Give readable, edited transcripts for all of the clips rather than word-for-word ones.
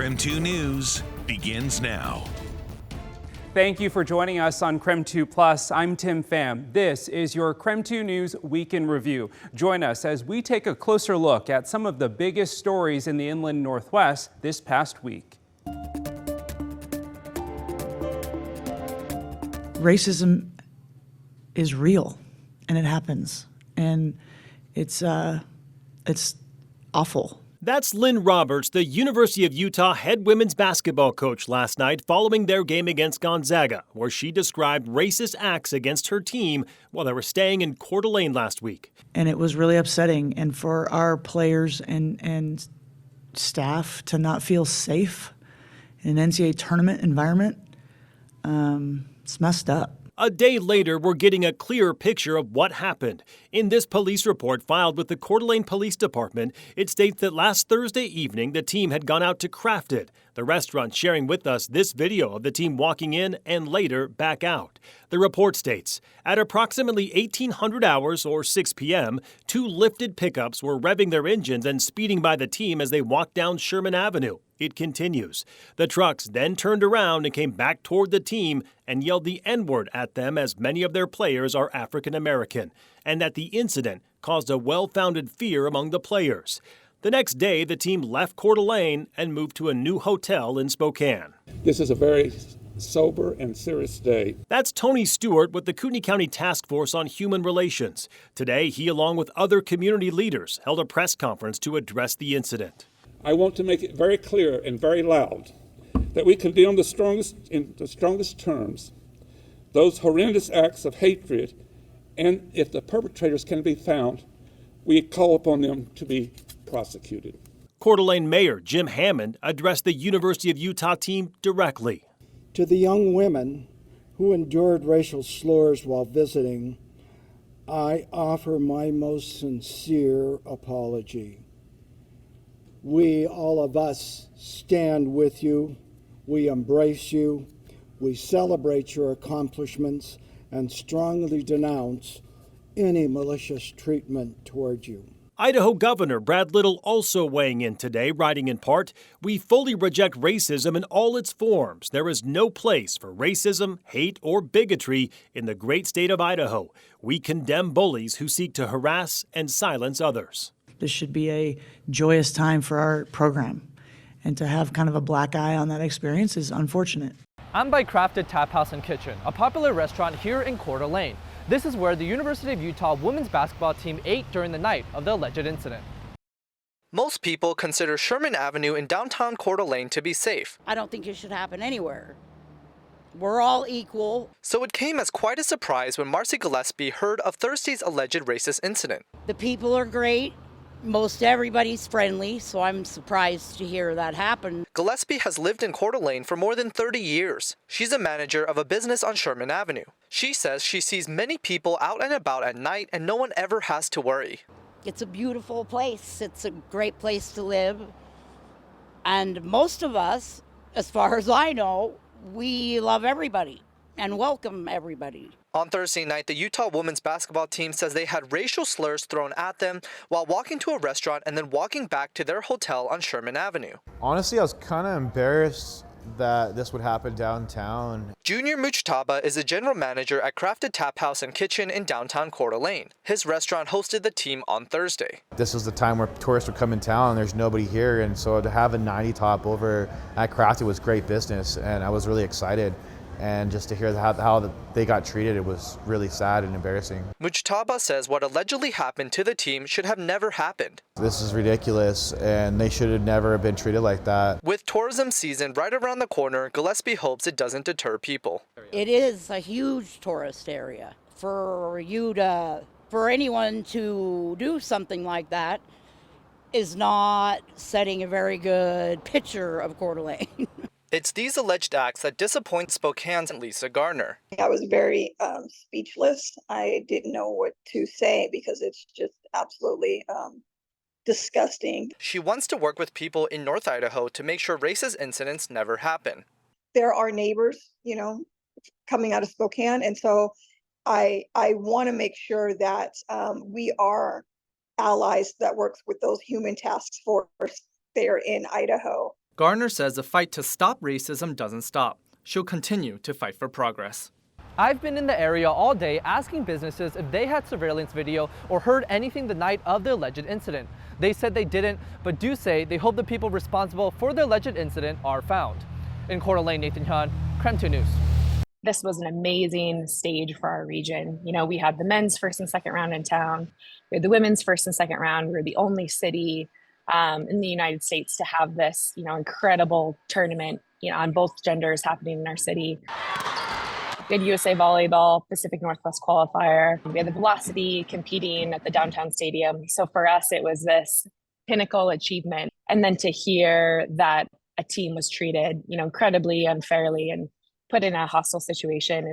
KREM 2 News begins now. Thank you for joining us on KREM 2 Plus. I'm Tim Pham. This is your KREM 2 News Week in Review. Join us as we take a closer look at some of the biggest stories in the Inland Northwest this past week. Racism is real, and it happens, and it's awful. That's Lynn Roberts, the University of Utah head women's basketball coach, last night following their game against Gonzaga, where she described racist acts against her team while they were staying in Coeur d'Alene last week. And it was really upsetting, and for our players and staff to not feel safe in an NCAA tournament environment, it's messed up. A day later, we're getting a clearer picture of what happened. In this police report filed with the Coeur d'Alene Police Department, it states that last Thursday evening, the team had gone out to Crafted, the restaurant sharing with us this video of the team walking in and later back out. The report states, at approximately 1800 hours or 6 p.m., two lifted pickups were revving their engines and speeding by the team as they walked down Sherman Avenue. It continues. The trucks then turned around and came back toward the team and yelled the N-word at them, as many of their players are African American, and that the incident caused a well-founded fear among the players. The next day, the team left Coeur d'Alene and moved to a new hotel in Spokane. This is a very sober and serious day. That's Tony Stewart with the Kootenai County Task Force on Human Relations. Today, he, along with other community leaders, held a press conference to address the incident. I want to make it very clear and very loud that we condemn in the strongest terms those horrendous acts of hatred, and if the perpetrators can be found, we call upon them to be prosecuted. Coeur d'Alene Mayor Jim Hammond addressed the University of Utah team directly. To the young women who endured racial slurs while visiting, I offer my most sincere apology. We, all of us, stand with you. We embrace you. We celebrate your accomplishments and strongly denounce any malicious treatment toward you. Idaho Governor Brad Little also weighing in today, writing in part, "We fully reject racism in all its forms. There is no place for racism, hate, or bigotry in the great state of Idaho. We condemn bullies who seek to harass and silence others." This should be a joyous time for our program, and to have kind of a black eye on that experience is unfortunate. I'm by Crafted Tap House and Kitchen, a popular restaurant here in Coeur d'Alene. This is where the University of Utah women's basketball team ate during the night of the alleged incident. Most people consider Sherman Avenue in downtown Coeur d'Alene to be safe. I don't think it should happen anywhere. We're all equal. So it came as quite a surprise when Marcy Gillespie heard of Thursday's alleged racist incident. The people are great. Most everybody's friendly, so I'm surprised to hear that happen. Gillespie has lived in Coeur d'Alene for more than 30 years. She's a manager of a business on Sherman Avenue. She says she sees many people out and about at night and no one ever has to worry. It's a beautiful place. It's a great place to live. And most of us, as far as I know, we love everybody and welcome everybody. On Thursday night, the Utah women's basketball team says they had racial slurs thrown at them while walking to a restaurant and then walking back to their hotel on Sherman Avenue. Honestly, I was kind of embarrassed that this would happen downtown. Junior Muchtaba is a general manager at Crafted Tap House and Kitchen in downtown Coeur d'Alene. His restaurant hosted the team on Thursday. This was the time where tourists would come in town and there's nobody here, and so to have a 90 top over at Crafted was great business, and I was really excited. And just to hear how they got treated, it was really sad and embarrassing. Muchtaba says what allegedly happened to the team should have never happened. This is ridiculous, and they should have never been treated like that. With tourism season right around the corner, Gillespie hopes it doesn't deter people. It is a huge tourist area. For anyone to do something like that is not setting a very good picture of Coeur d'Alene. It's these alleged acts that disappoint Spokane's Lisa Garner. I was very speechless. I didn't know what to say because it's just absolutely disgusting. She wants to work with people in North Idaho to make sure racist incidents never happen. There are neighbors, coming out of Spokane, and so I want to make sure that we are allies that works with those human task force there in Idaho. Garner says the fight to stop racism doesn't stop. She'll continue to fight for progress. I've been in the area all day asking businesses if they had surveillance video or heard anything the night of the alleged incident. They said they didn't, but do say they hope the people responsible for the alleged incident are found. In Coeur d'Alene, Nathan Hyun, KREM 2 News. This was an amazing stage for our region. You know, we had the men's first and second round in town. We had the women's first and second round. We were the only city in the United States to have this, incredible tournament, on both genders happening in our city. We had USA Volleyball, Pacific Northwest qualifier. We had the Velocity competing at the downtown stadium. So for us, it was this pinnacle achievement. And then to hear that a team was treated, incredibly unfairly and put in a hostile situation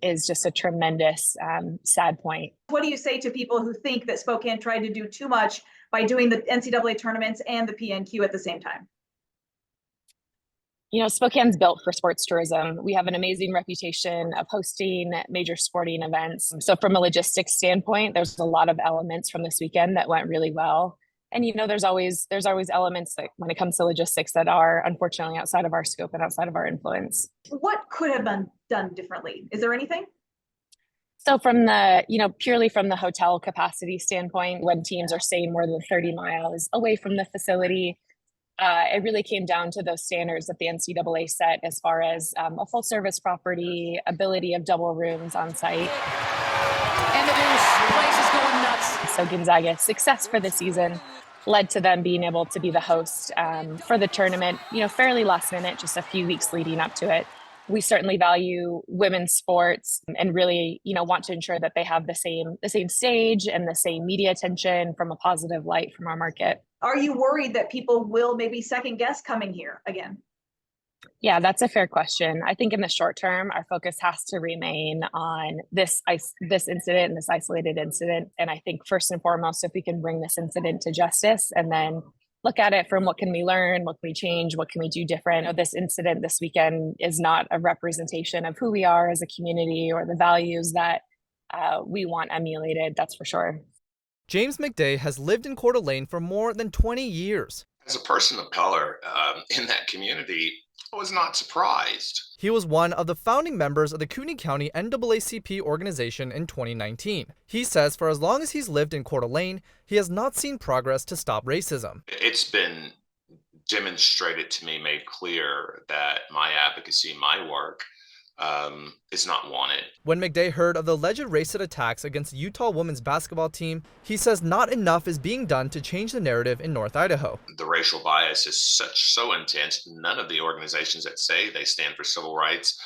is just a tremendous sad point. What do you say to people who think that Spokane tried to do too much by doing the NCAA tournaments and the PNQ at the same time? Spokane's built for sports tourism. We have an amazing reputation of hosting major sporting events. So from a logistics standpoint, there's a lot of elements from this weekend that went really well. And, there's always elements that when it comes to logistics that are unfortunately outside of our scope and outside of our influence. What could have been done differently? Is there anything? So from the, purely from the hotel capacity standpoint, when teams are staying more than 30 miles away from the facility, it really came down to those standards that the NCAA set as far as a full service property, ability of double rooms on site. And the place is going nuts. So Gonzaga's success for the season led to them being able to be the host for the tournament, fairly last minute, just a few weeks leading up to it. We certainly value women's sports and really, want to ensure that they have the same stage and the same media attention from a positive light from our market. Are you worried that people will maybe second guess coming here again? Yeah, that's a fair question. I think in the short term, our focus has to remain on this incident and this isolated incident. And I think first and foremost, if we can bring this incident to justice and then look at it from what can we learn, what can we change, what can we do different. This incident this weekend is not a representation of who we are as a community or the values that we want emulated, that's for sure. James McDay has lived in Coeur d'Alene for more than 20 years. As a person of color in that community, I was not surprised. He was one of the founding members of the Cooney County NAACP organization in 2019. He says for as long as he's lived in Coeur d'Alene, he has not seen progress to stop racism. It's been demonstrated to me, made clear that my advocacy, my work, is not wanted. When McDay heard of the alleged racist attacks against the Utah women's basketball team, he says not enough is being done to change the narrative in North Idaho. The racial bias is so intense, none of the organizations that say they stand for civil rights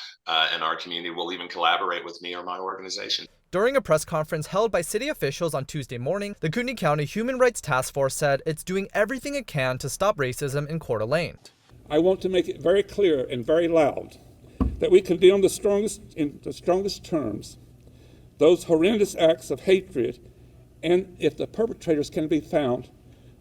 in our community will even collaborate with me or my organization. During a press conference held by city officials on Tuesday morning, the Cooney County Human Rights Task Force said it's doing everything it can to stop racism in Coeur d'Alene. I want to make it very clear and very loud that we condemn in the strongest terms those horrendous acts of hatred, and if the perpetrators can be found,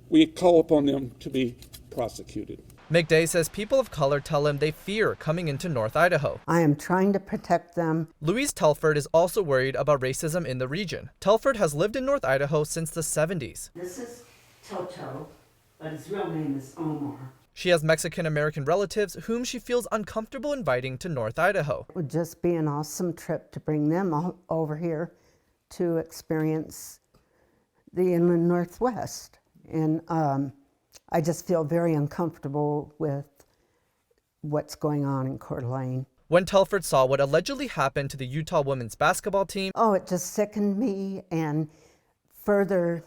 we call upon them to be prosecuted. McDay says people of color tell him they fear coming into North Idaho. I am trying to protect them. Louise Telford is also worried about racism in the region. Telford has lived in North Idaho since the 70s. This is Toto, but his real name is Omar. She has Mexican-American relatives whom she feels uncomfortable inviting to North Idaho. It would just be an awesome trip to bring them over here to experience the Inland Northwest. And I just feel very uncomfortable with what's going on in Coeur d'Alene. When Telford saw what allegedly happened to the Utah women's basketball team, it just sickened me and further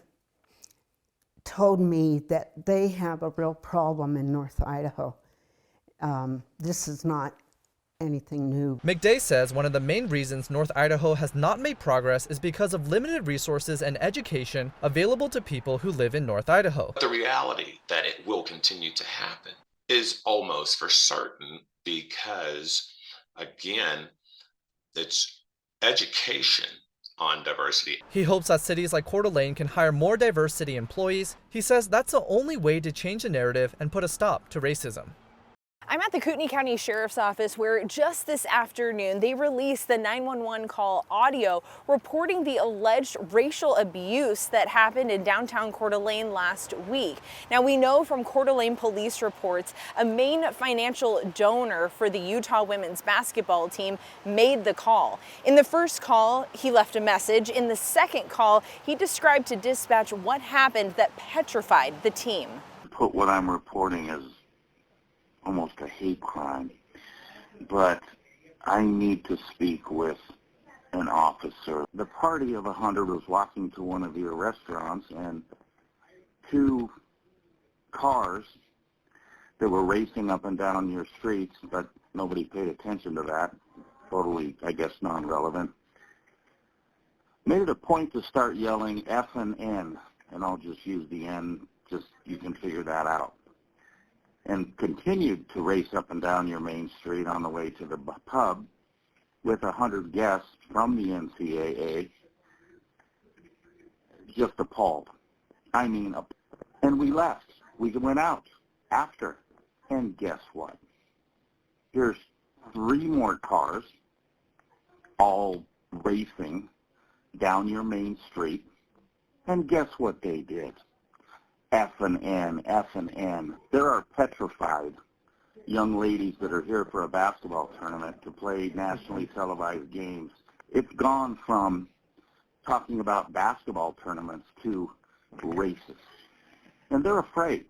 told me that they have a real problem in North Idaho. This is not anything new. McDay says one of the main reasons North Idaho has not made progress is because of limited resources and education available to people who live in North Idaho. The reality that it will continue to happen is almost for certain because, again, it's education on diversity. He hopes that cities like Coeur d'Alene can hire more diverse city employees. He says that's the only way to change the narrative and put a stop to racism. I'm at the Kootenai County Sheriff's Office where just this afternoon they released the 911 call audio reporting the alleged racial abuse that happened in downtown Coeur d'Alene last week. Now we know from Coeur d'Alene police reports a main financial donor for the Utah women's basketball team made the call. In the first call, he left a message. In the second call, he described to dispatch what happened that petrified the team. Put what I'm reporting as almost a hate crime, but I need to speak with an officer. The party of 100 was walking to one of your restaurants, and two cars that were racing up and down your streets, but nobody paid attention to that, totally, I guess, non-relevant, made it a point to start yelling F and N, and I'll just use the N, just you can figure that out, and continued to race up and down your main street on the way to the pub with 100 guests from the NCAA, just appalled. I mean, and we left. We went out after, and guess what? Here's 3 more cars all racing down your main street, and guess what they did? F and N, F and N. There are petrified young ladies that are here for a basketball tournament to play nationally televised games. It's gone from talking about basketball tournaments to racist. And they're afraid.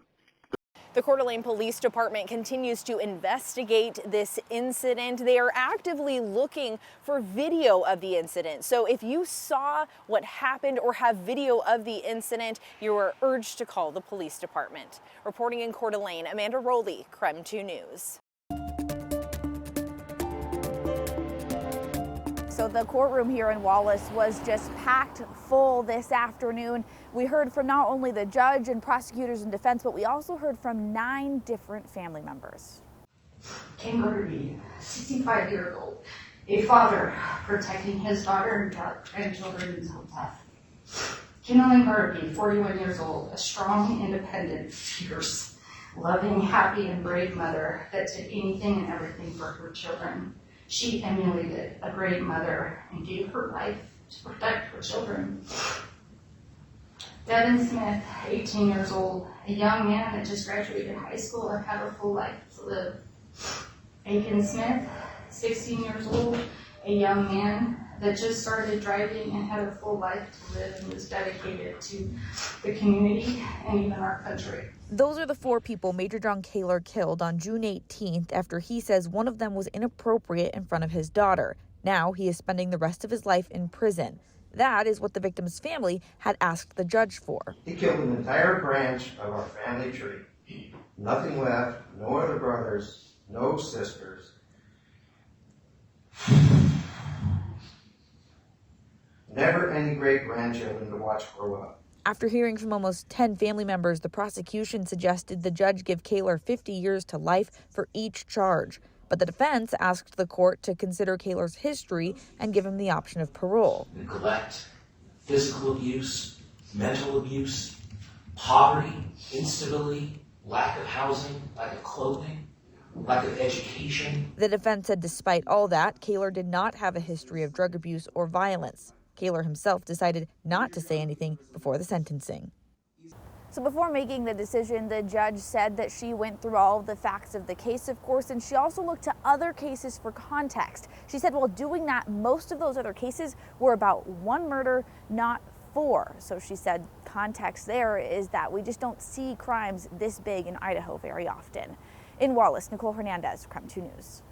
The Coeur d'Alene Police Department continues to investigate this incident. They are actively looking for video of the incident. So if you saw what happened or have video of the incident, you are urged to call the police department. Reporting in Coeur d'Alene, Amanda Rowley, KREM 2 News. So the courtroom here in Wallace was just packed full this afternoon. We heard from not only the judge and prosecutors and defense, but we also heard from 9 different family members. Ken Murray, 65 years old, a father protecting his daughter and grandchildren until death. Kindling Harvey, 41 years old, a strong, independent, fierce, loving, happy, and brave mother that did anything and everything for her children. She emulated a great mother and gave her life to protect her children. Devin Smith, 18 years old, a young man that just graduated high school and had a full life to live. Aiken Smith, 16 years old, a young man that just started driving and had a full life to live and was dedicated to the community and even our country. Those are the 4 people Major John Kaylor killed on June 18th after he says one of them was inappropriate in front of his daughter. Now he is spending the rest of his life in prison. That is what the victim's family had asked the judge for. He killed an entire branch of our family tree. Nothing left, no other brothers, no sisters. Never any great-grandchildren to watch grow up. After hearing from almost 10 family members, the prosecution suggested the judge give Kaylor 50 years to life for each charge. But the defense asked the court to consider Kaylor's history and give him the option of parole. Neglect, physical abuse, mental abuse, poverty, instability, lack of housing, lack of clothing, lack of education. The defense said despite all that, Kaylor did not have a history of drug abuse or violence. Kaylor himself decided not to say anything before the sentencing. So before making the decision, the judge said that she went through all of the facts of the case, of course, and she also looked to other cases for context. She said while doing that, most of those other cases were about 1 murder, not 4. So she said context there is that we just don't see crimes this big in Idaho very often. In Wallace, Nicole Hernandez, KREM 2 News.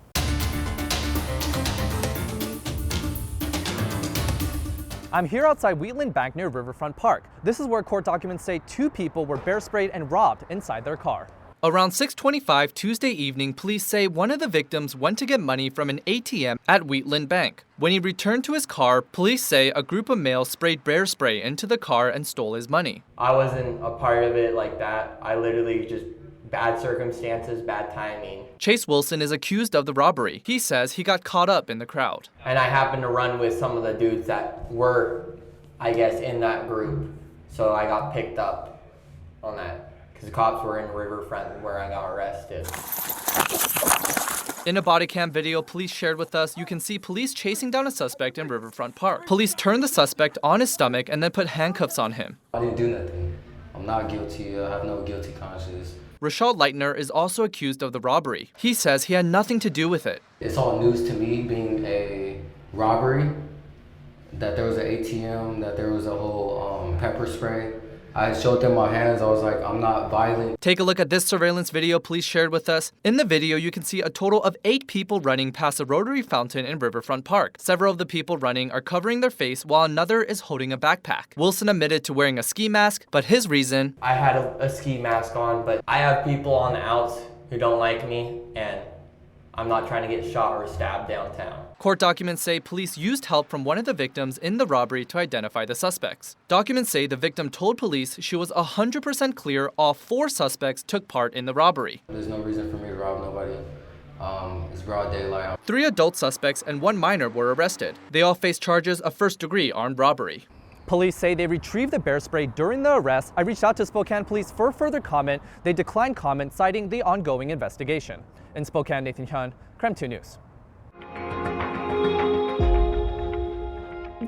I'm here outside Wheatland Bank near Riverfront Park. This is where court documents say 2 people were bear sprayed and robbed inside their car. Around 6:25 Tuesday evening, police say one of the victims went to get money from an ATM at Wheatland Bank. When he returned to his car, police say a group of males sprayed bear spray into the car and stole his money. I wasn't a part of it like that. I literally just bad circumstances, bad timing. Chase Wilson is accused of the robbery. He says he got caught up in the crowd. And I happened to run with some of the dudes that were, I guess, in that group. So I got picked up on that because the cops were in Riverfront where I got arrested. In a body cam video police shared with us, you can see police chasing down a suspect in Riverfront Park. Police turned the suspect on his stomach and then put handcuffs on him. I didn't do nothing. I'm not guilty. I have no guilty conscience. Rashad Leitner is also accused of the robbery. He says he had nothing to do with it. It's all news to me, being a robbery, that there was an ATM, that there was a whole pepper spray. I showed them my hands. I was like, I'm not violent. Take a look at this surveillance video police shared with us. In the video, you can see a total of 8 people running past a rotary fountain in Riverfront Park. Several of the people running are covering their face while another is holding a backpack. Wilson admitted to wearing a ski mask, but his reason... I had a ski mask on, but I have people on the outs who don't like me, and I'm not trying to get shot or stabbed downtown. Court documents say police used help from one of the victims in the robbery to identify the suspects. Documents say the victim told police she was 100% clear all 4 suspects took part in the robbery. There's no reason for me to rob nobody. It's broad daylight. 3 adult suspects and 1 minor were arrested. They all face charges of first-degree armed robbery. Police say they retrieved the bear spray during the arrest. I reached out to Spokane police for further comment. They declined comment, citing the ongoing investigation. In Spokane, Nathan Hyun, KREM 2 News.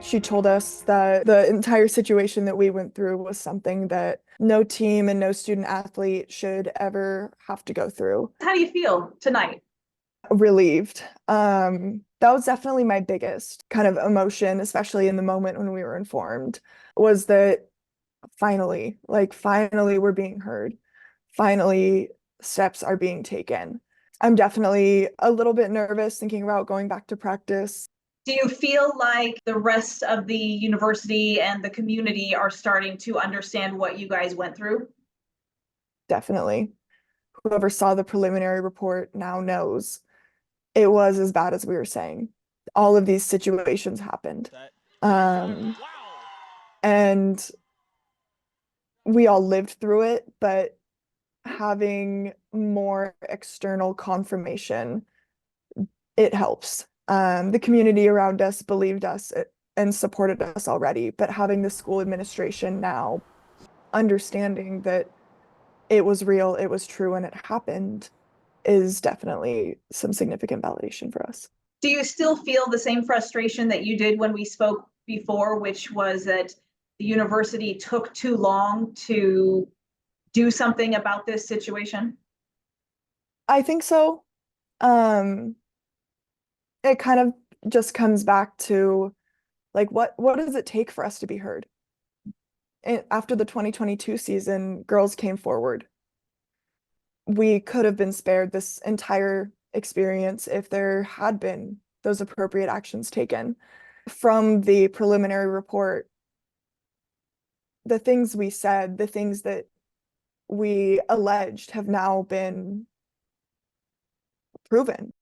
She told us that the entire situation that we went through was something that no team and no student athlete should ever have to go through. How do you feel tonight? Relieved. That was definitely my biggest kind of emotion, especially in the moment when we were informed, was that finally we're being heard. Finally, steps are being taken. I'm definitely a little bit nervous thinking about going back to practice. Do you feel like the rest of the university and the community are starting to understand what you guys went through? Definitely. Whoever saw the preliminary report now knows it was as bad as we were saying. All of these situations happened. And we all lived through it, but having more external confirmation, it helps. The community around us believed us and supported us already, but having the school administration now understanding that it was real, it was true, and it happened is definitely some significant validation for us. Do you still feel the same frustration that you did when we spoke before, which was that the university took too long to do something about this situation? I think so. It kind of just comes back to like what does it take for us to be heard? After the 2022 season, girls came forward. We could have been spared this entire experience if there had been those appropriate actions taken. From the preliminary report, the things we said, the things that we alleged have now been proven.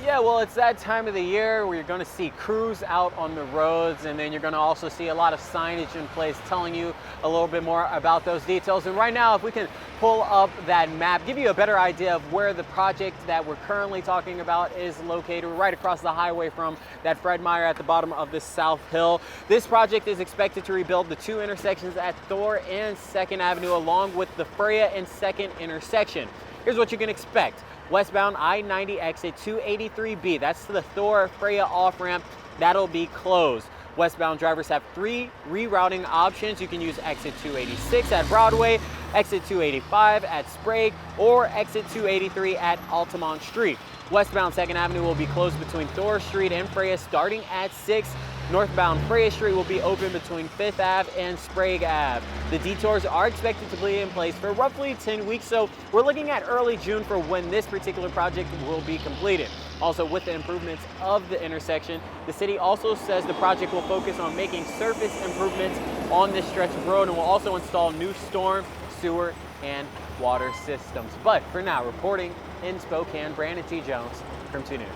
Yeah, well, it's that time of the year where you're going to see crews out on the roads, and then you're going to also see a lot of signage in place telling you a little bit more about those details. And right now, if we can pull up that map, give you a better idea of where the project that we're currently talking about is located, right across the highway from that Fred Meyer at the bottom of the South Hill. This project is expected to rebuild the 2 intersections at Thor and 2nd Avenue, along with the Freya and 2nd intersection. Here's what you can expect. Westbound I-90 exit 283B, that's the Thor Freya off-ramp, that'll be closed. Westbound drivers have 3 rerouting options. You can use exit 286 at Broadway, exit 285 at Sprague, or exit 283 at Altamont Street. Westbound 2nd Avenue will be closed between Thor Street and Freya starting at 6. Northbound Freya Street will be open between 5th Ave and Sprague Ave. The detours are expected to be in place for roughly 10 weeks, so we're looking at early June for when this particular project will be completed. Also, with the improvements of the intersection, the city also says the project will focus on making surface improvements on this stretch of road and will also install new storm, sewer, and water systems. But for now, reporting in Spokane, Brandon T. Jones from 2 News.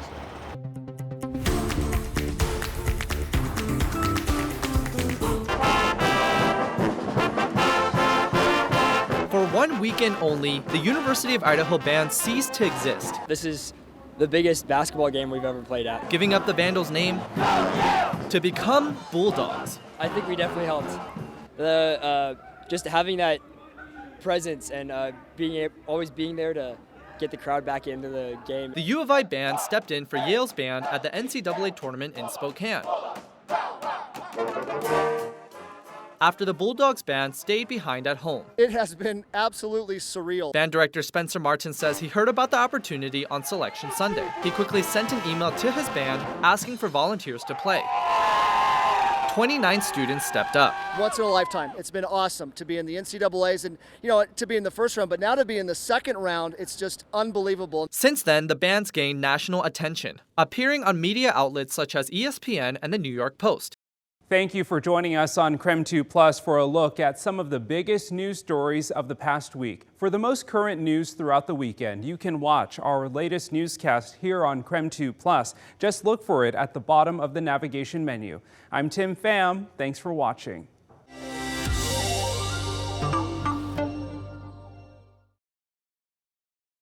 For 1 weekend only, the University of Idaho band ceased to exist. This is the biggest basketball game we've ever played at. Giving up the Vandals' name to become Bulldogs. I think we definitely helped. Just having that presence and always being there to get the crowd back into the game. The U of I band stepped in for Yale's band at the NCAA tournament in Spokane, after the Bulldogs band stayed behind at home. It has been absolutely surreal. Band director Spencer Martin says he heard about the opportunity on Selection Sunday. He quickly sent an email to his band asking for volunteers to play. 29 students stepped up. Once in a lifetime. It's been awesome to be in the NCAAs and, to be in the first round, but now to be in the second round, it's just unbelievable. Since then, the band's gained national attention, appearing on media outlets such as ESPN and the New York Post. Thank you for joining us on KREM 2 Plus for a look at some of the biggest news stories of the past week. For the most current news throughout the weekend, you can watch our latest newscast here on KREM 2 Plus. Just look for it at the bottom of the navigation menu. I'm Tim Pham. Thanks for watching.